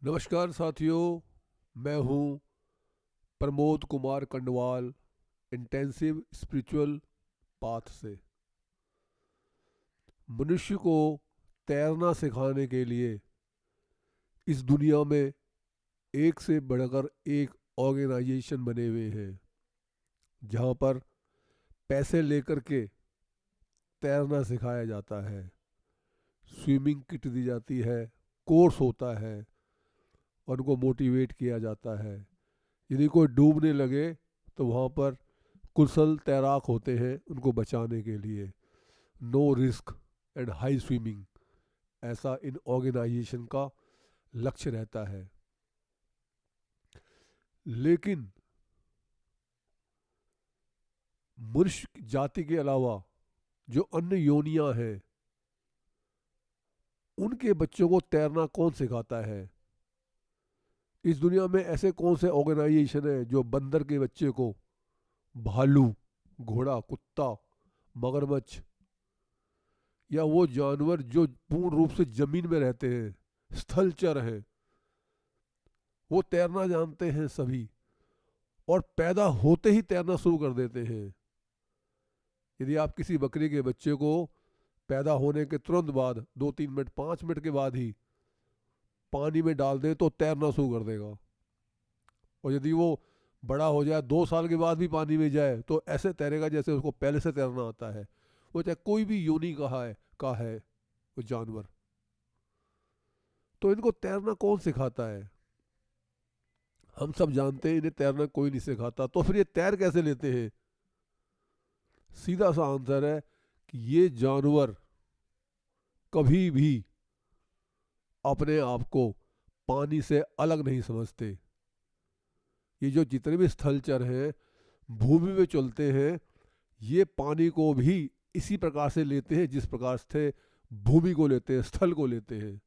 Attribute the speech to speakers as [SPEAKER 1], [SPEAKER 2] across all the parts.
[SPEAKER 1] नमस्कार साथियों, मैं हूं Pramod Kumar Kandwal intensive spiritual path से। मनुष्य को तैरना सिखाने के लिए इस दुनिया में एक से बढ़कर एक ऑर्गेनाइजेशन बने हुए हैं, जहां पर पैसे लेकर के तैरना सिखाया जाता है, स्विमिंग किट दी जाती है, कोर्स होता है और उनको मोटिवेट किया जाता है। यदि कोई डूबने लगे तो वहाँ पर कुशल तैराक होते हैं उनको बचाने के लिए। No risk and high swimming, ऐसा इन ऑर्गेनाइजेशन का लक्ष्य रहता है। लेकिन मनुष्य जाति के अलावा जो अन्य योनियां हैं, उनके बच्चों को तैरना कौन सिखाता है? इस दुनिया में ऐसे कौन से ऑर्गेनाइजेशन है जो बंदर के बच्चे को भालू, घोड़ा, कुत्ता, मगरमच्छ या वो जानवर जो पूर्ण रूप से जमीन में रहते हैं, स्थलचर हैं, वो तैरना जानते हैं सभी और पैदा होते ही तैरना शुरू कर देते हैं। यदि आप किसी बकरी के बच्चे को पैदा होने के तुरंत बाद 2-3 मिनट 5 मिनट के बाद ही पानी में डाल दें तो तैरना शुरू कर देगा। और यदि वो बड़ा हो जाए, 2 साल के बाद भी पानी में जाए, तो ऐसे तैरेगा जैसे उसको पहले से तैरना आता है। वो चाहे कोई भी योनि का है वो जानवर। तो इनको तैरना कौन सिखाता है? हम सब जानते हैं इन्हें तैरना कोई नहीं सिखाता। तो फिर ये तैर कैसे लेते हैं? सीधा सा आंसर है कि ये जानवर कभी भी अपने आप को पानी से अलग नहीं समझते। ये जो जितने भी स्थलचर हैं, भूमि में चलते हैं, ये पानी को भी इसी प्रकार से लेते हैं जिस प्रकार से भूमि को लेते हैं, स्थल को लेते हैं।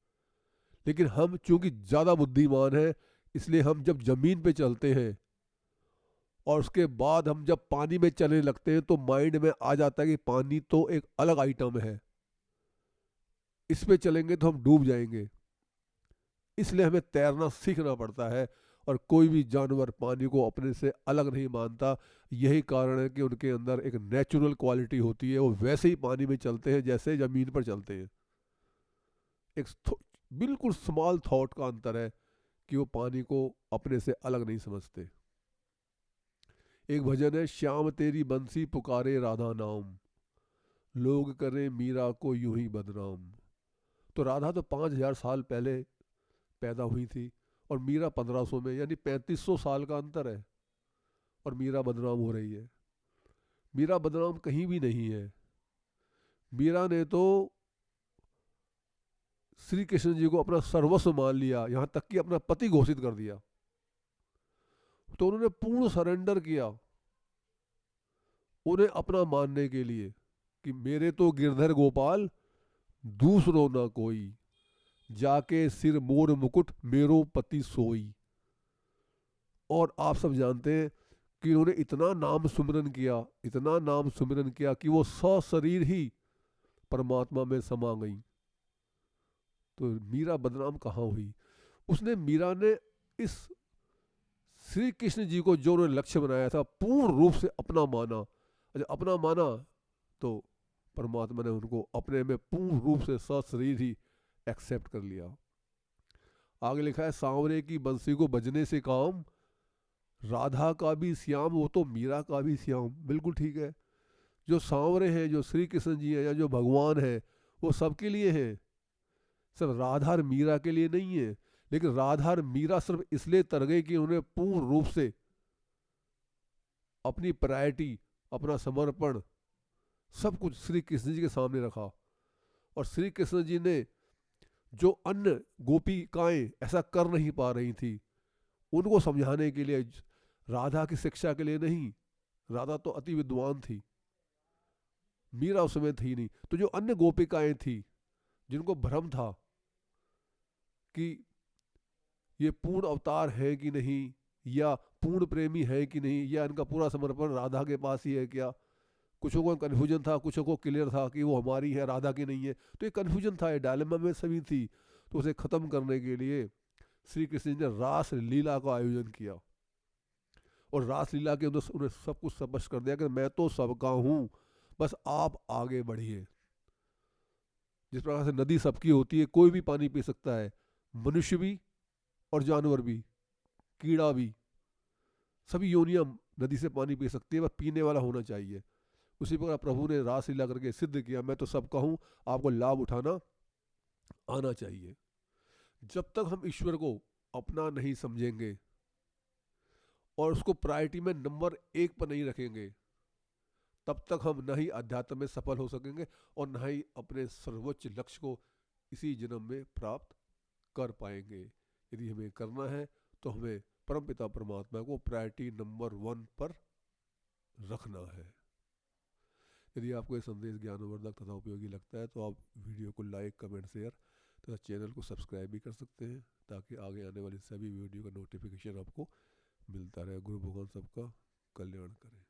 [SPEAKER 1] लेकिन हम चूंकि ज़्यादा बुद्धिमान हैं, इसलिए हम जब ज़मीन पे चलते हैं और उसके बाद हम जब पानी में चलने लगते हैं तो माइंड में आ जाता है कि पानी तो एक अलग आइटम है, इस पे चलेंगे तो हम डूब जाएंगे। इसलिए हमें तैरना सीखना पड़ता है। और कोई भी जानवर पानी को अपने से अलग नहीं मानता। यही कारण है कि उनके अंदर एक नेचुरल क्वालिटी होती है, वो वैसे ही पानी में चलते हैं जैसे ज़मीन पर चलते हैं। एक बिल्कुल स्मॉल थॉट का अंतर है कि वो पानी को अपने से अलग नहीं समझते। एक भजन है, श्याम तेरी बंसी पुकारे राधा नाम, लोग करें मीरा को यूं ही बदनाम। तो राधा तो 5,000 साल पहले पैदा हुई थी और मीरा 1500 में, यानी 3500 साल का अंतर है। और मीरा बदनाम हो रही है। मीरा बदनाम कहीं भी नहीं है। मीरा ने तो श्री कृष्ण जी को अपना सर्वस्व मान लिया, यहाँ तक कि अपना पति घोषित कर दिया। तो उन्होंने पूर्ण सरेंडर किया उन्हें अपना मानने के लिए कि मेरे तो गिरधर गोपाल दूसरो ना कोई, जाके सिर मोर मुकुट मेरो पति सोई। और आप सब जानते हैं कि उन्होंने इतना नाम सुमिरन किया, इतना नाम सुमिरन किया कि वो सशरीर ही परमात्मा में समा गई। तो मीरा बदनाम कहाँ हुई? उसने, मीरा ने इस श्री कृष्ण जी को जो उन्होंने लक्ष्य बनाया था पूर्ण रूप से अपना माना। अच्छा, अपना माना तो परमात्मा ने उनको अपने में पूर्ण रूप से सशरीर ही एक्सेप्ट कर लिया। आगे लिखा है, सांवरे की बंसी को बजने से काम, राधा का भी श्याम वो तो मीरा का भी श्याम। बिल्कुल ठीक है। जो सांवरे हैं, जो श्री कृष्ण जी हैं या जो भगवान है, वो सबके लिए हैं, सिर्फ राधा और मीरा के लिए नहीं है। लेकिन राधा और मीरा सिर्फ इसलिए तर गए कि उन्होंने पूर्ण रूप से अपनी प्रायोरिटी, अपना समर्पण, सब कुछ श्री कृष्ण जी के सामने रखा। और श्री कृष्ण जी ने जो अन्य गोपिकाएं ऐसा कर नहीं पा रही थी, उनको समझाने के लिए, राधा की शिक्षा के लिए नहीं। राधा तो अति विद्वान थी, मीरा उस समय थी नहीं। तो जो अन्य गोपिकाएं थी जिनको भ्रम था कि ये पूर्ण अवतार है कि नहीं, या पूर्ण प्रेमी है कि नहीं, या इनका पूरा समर्पण राधा के पास ही है क्या, कुछ को कन्फ्यूजन था, कुछ को क्लियर था कि वो हमारी है, राधा की नहीं है। तो ये कन्फ्यूजन था, ये डायलेमा में सभी थी। तो उसे ख़त्म करने के लिए श्री कृष्ण जी ने रास लीला का आयोजन किया और रास लीला के अंदर उन्हें सब कुछ स्पष्ट कर दिया कि मैं तो सबका हूँ, बस आप आगे बढ़िए। जिस प्रकार से नदी सबकी होती है, कोई भी पानी पी सकता है, मनुष्य भी और जानवर भी, कीड़ा भी, सभी योनियां नदी से पानी पी सकती है, बस पीने वाला होना चाहिए। उसी प्रकार प्रभु ने रास लीला करके सिद्ध किया मैं तो सबका हूँ, आपको लाभ उठाना आना चाहिए। जब तक हम ईश्वर को अपना नहीं समझेंगे और उसको प्रायोरिटी में नंबर 1 पर नहीं रखेंगे, तब तक हम न ही अध्यात्म में सफल हो सकेंगे और न ही अपने सर्वोच्च लक्ष्य को इसी जन्म में प्राप्त कर पाएंगे। यदि हमें करना है तो हमें परमपिता परमात्मा को प्रायोरिटी नंबर 1 पर रखना है। यदि आपको ये संदेश ज्ञानवर्धक तथा उपयोगी लगता है तो आप वीडियो को लाइक, कमेंट, शेयर तथा चैनल को सब्सक्राइब भी कर सकते हैं, ताकि आगे आने वाली सभी वीडियो का नोटिफिकेशन आपको मिलता रहे। गुरु भगवान सबका कल्याण करें।